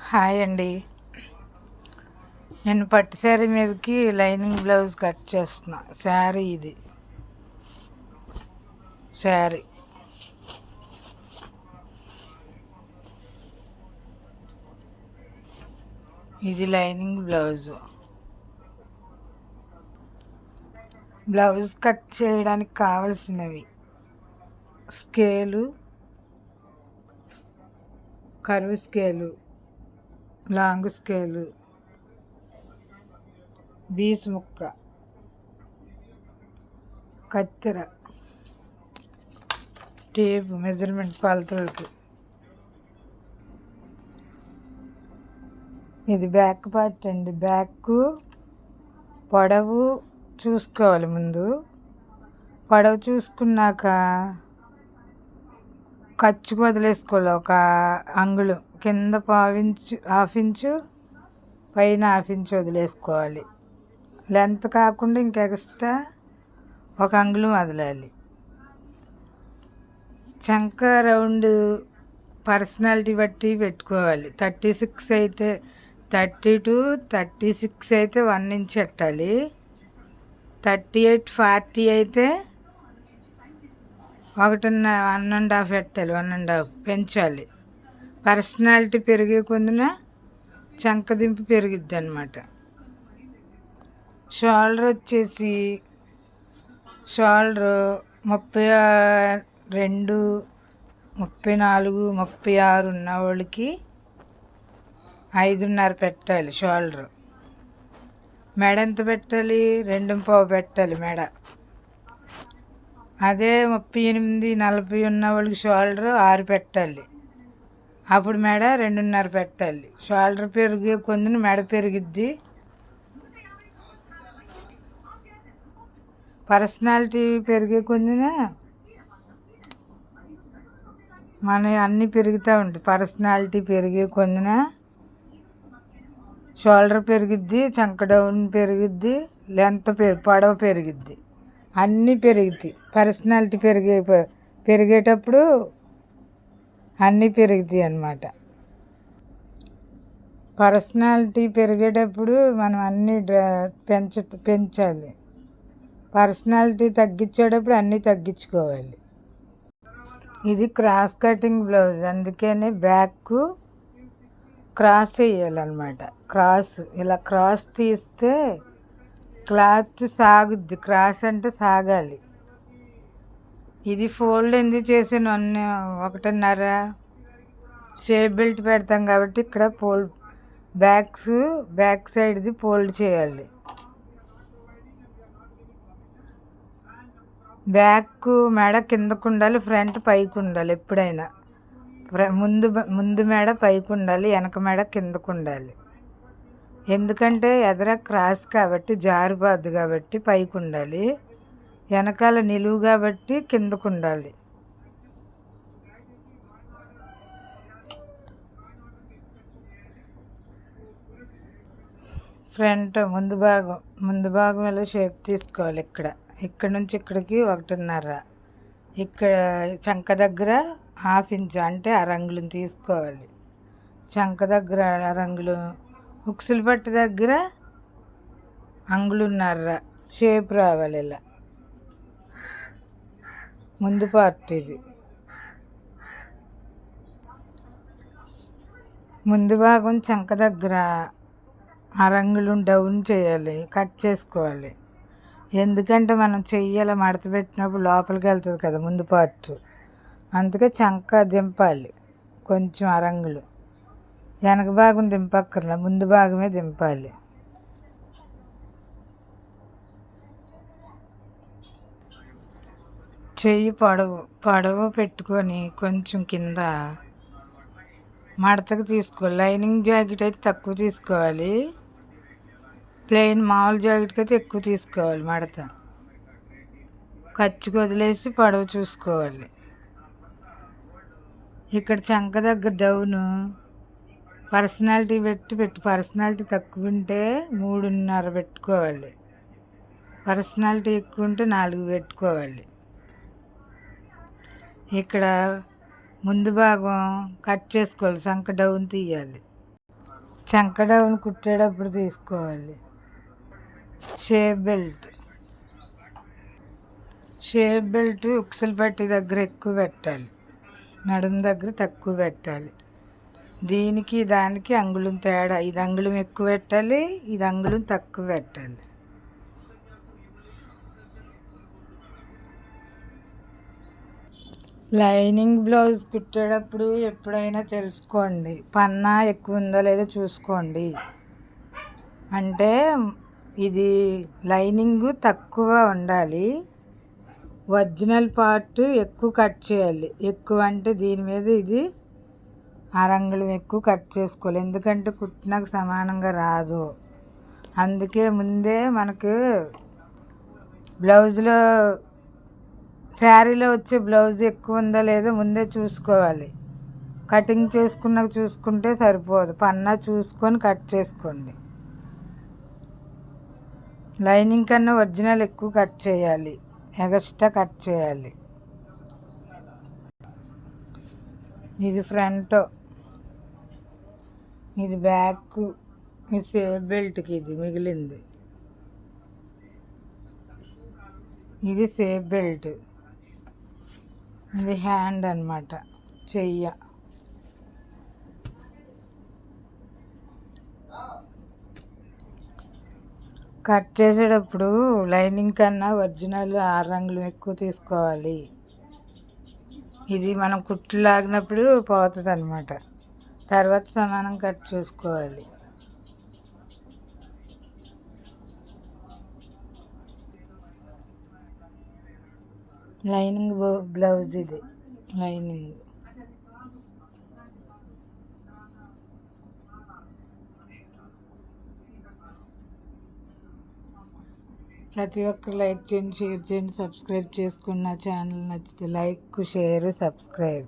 Hi అండి. నేను పట్టు శారీ మీదకి లైనింగ్ బ్లౌజ్ కట్ చేస్తున్నా. శారీ శారీ ఇది లైనింగ్ బ్లౌజ్ కట్ చేయడానికి కావలసినవి scale, curve scale, long scale, బీస్ ముక్క, కత్తెర, టేప్ మెజర్మెంట్ కొలతలకి. ఇది బ్యాక్ పార్ట్ అండి. బ్యాక్ పొడవు చూసుకోవాలి. ముందు పొడవు చూసుకున్నాక ఖర్చుకు వదిలేసుకోవాలి. ఒక అంగుళం కింద హాఫ్ ఇంచు, పైన హాఫ్ ఇంచు వదిలేసుకోవాలి. లెంత్ కాకుండా ఇంకా ఎక్స్ట్రా ఒక అంగుళం వదలాలి. చంక రౌండ్ పర్సనాలిటీ బట్టి పెట్టుకోవాలి. 36 అయితే 32, 36 అయితే 1 ఇంచ్ పెట్టాలి. 38, 40 అయితే 1.5 పెట్టాలి. 1.5 పెంచాలి. పర్సనాలిటీ పెరిగే కొందున చంకదింపు పెరిగిద్ది అన్నమాట. షోల్డర్ వచ్చేసి 32, 34, 36 ఉన్న వాళ్ళకి 5.5 పెట్టాలి షోల్డర్. మెడ ఎంత పెట్టాలి? 2.5 పెట్టాలి మెడ. అదే 38, 40 ఉన్న వాళ్ళకి షోల్డర్ 6 పెట్టాలి. అప్పుడు మెడ 2.5 పెట్టాలి. షోల్డర్ పెరిగే కొందున మెడ పెరిగిద్ది. పర్సనాలిటీ పెరిగే కొందున మన అన్నీ పెరుగుతూ ఉంటాయి. పర్సనాలిటీ పెరిగే కొందున షోల్డర్ పెరిగిద్ది, చంక డౌన్ పెరిగిద్ది, లెంత్ పొడవు పెరిగిద్ది, అన్నీ పెరుగుతాయి. పర్సనాలిటీ పెరిగేటప్పుడు అన్నీ పెరుగుతాయి అన్నమాట. పర్సనాలిటీ పెరిగేటప్పుడు మనం అన్నీ పెంచాలి. పర్సనాలిటీ తగ్గించేటప్పుడు అన్నీ తగ్గించుకోవాలి. ఇది క్రాస్ కటింగ్ బ్లౌజ్, అందుకనే బ్యాక్ క్రాస్ వేయాలన్నమాట. ఇలా క్రాస్ తీస్తే క్లాత్ సాగుద్ది. క్రాస్ అంటే సాగాలి. ఇది ఫోల్డ్ ఎందుకు చేసాను? 1.5 షేప్ బెల్ట్ పెడతాం కాబట్టి ఇక్కడ బ్యాక్ సైడ్ది ఫోల్డ్ చేయాలి. బ్యాక్ మెడ కిందకు ఉండాలి, ఫ్రంట్ పైకి ఉండాలి. ఎప్పుడైనా ముందు మెడ పైకి ఉండాలి, వెనక మెడ కిందకు ఉండాలి. ఎందుకంటే ఎదర క్రాస్ కాబట్టి జారిపోద్ది కాబట్టి పైకి ఉండాలి. వెనకాల నిలువు కాబట్టి కిందకు ఉండాలి. ఫ్రంట్ ముందు భాగం ఇలా షేప్ తీసుకోవాలి. ఇక్కడ నుంచి ఇక్కడికి 1.5. ఇక్కడ చంక దగ్గర హాఫ్ ఇంచ్ అంటే అరంగుళం తీసుకోవాలి. చంక దగ్గర అరంగుళం, ఉక్సులు పట్టు దగ్గర 1.5 అంగుళం షేప్ రావాలి. ఇలా ముందు పార్ట్ ఇది. ముందు భాగం చంక దగ్గర 1.5 అంగుళం డౌన్ చేయాలి, కట్ చేసుకోవాలి. ఎందుకంటే మనం చెయ్యాలి మడత పెట్టినప్పుడు లోపలికి వెళ్తుంది కదా ముందు పార్ట్, అందుకే చంక దింపాలి కొంచెం 1.5 అంగుళం. వెనక భాగం దింపక్కర్లా, ముందు భాగమే దింపాలి. చెయ్యి పొడవు పెట్టుకొని కొంచెం కింద మడతకు తీసుకోవాలి. లైనింగ్ జాకెట్ అయితే తక్కువ తీసుకోవాలి, ప్లెయిన్ మామూలు జాకెట్కి అయితే ఎక్కువ తీసుకోవాలి. మడత ఖర్చుకు వదిలేసి పొడవు చూసుకోవాలి. ఇక్కడ చంక దగ్గర డౌను పర్సనాలిటీ పర్సనాలిటీ తక్కువ ఉంటే 3.5 పెట్టుకోవాలి. పర్సనాలిటీ ఎక్కువ ఉంటే 4 పెట్టుకోవాలి. ఇక్కడ ముందు భాగం కట్ చేసుకోవాలి, చంక డౌన్ తీయాలి. చంక డౌన్ కుట్టేటప్పుడు తీసుకోవాలి. షేప్ బెల్ట్ ఉక్సుల పట్టి దగ్గర ఎక్కువ పెట్టాలి, నడుము దగ్గర తక్కువ పెట్టాలి. దీనికి దానికి అంగుళం తేడా, ఇది అంగుళం ఎక్కువ పెట్టాలి, ఇది అంగుళం తక్కువ పెట్టాలి. లైనింగ్ బ్లౌజ్ కుట్టేటప్పుడు ఎప్పుడైనా తెలుసుకోండి, పన్నా ఎక్కువ ఉందో లేదో చూసుకోండి. అంటే ఇది లైనింగ్ తక్కువ ఉండాలి, ఒరిజినల్ పార్ట్ ఎక్కువ కట్ చేయాలి. ఎక్కువ అంటే దీని మీద ఇది అరంగుళం ఎక్కువ కట్ చేసుకోవాలి, ఎందుకంటే కుట్టినాక సమానంగా రాదు. అందుకే ముందే మనకు బ్లౌజ్లో శారీలో వచ్చే బ్లౌజ్ ఎక్కువ ఉందో లేదో ముందే చూసుకోవాలి. కటింగ్ చేసుకున్నాక చూసుకుంటే సరిపోదు, పన్నా చూసుకొని కట్ చేసుకోండి. లైనింగ్ కన్నా ఒరిజినల్ ఎక్కువ కట్ చేయాలి, ఎగస్ట్రా కట్ చేయాలి. ఇది ఫ్రంట్, ఇది బ్యాక్, ఇది సేఫ్ బెల్ట్కి ఇది మిగిలింది. ఇది సేఫ్ బెల్ట్, ఇది హ్యాండ్ అన్నమాట, చెయ్య. కట్ చేసేటప్పుడు లైనింగ్ కన్నా ఒరిజినల్ 6 రంగులు ఎక్కువ తీసుకోవాలి. ఇది మనం కుట్లు లాగినప్పుడు పోతుంది అన్నమాట, తర్వాత సమానం కట్ చేసుకోవాలి. లైనింగ్ బ్లౌజ్ ఇది లైనింగ్. ప్రతి ఒక్కరు లైక్ చేయండి, షేర్ చేయండి, సబ్స్క్రైబ్ చేసుకున్న ఛానల్ నచ్చితే లైక్, షేర్, సబ్స్క్రైబ్.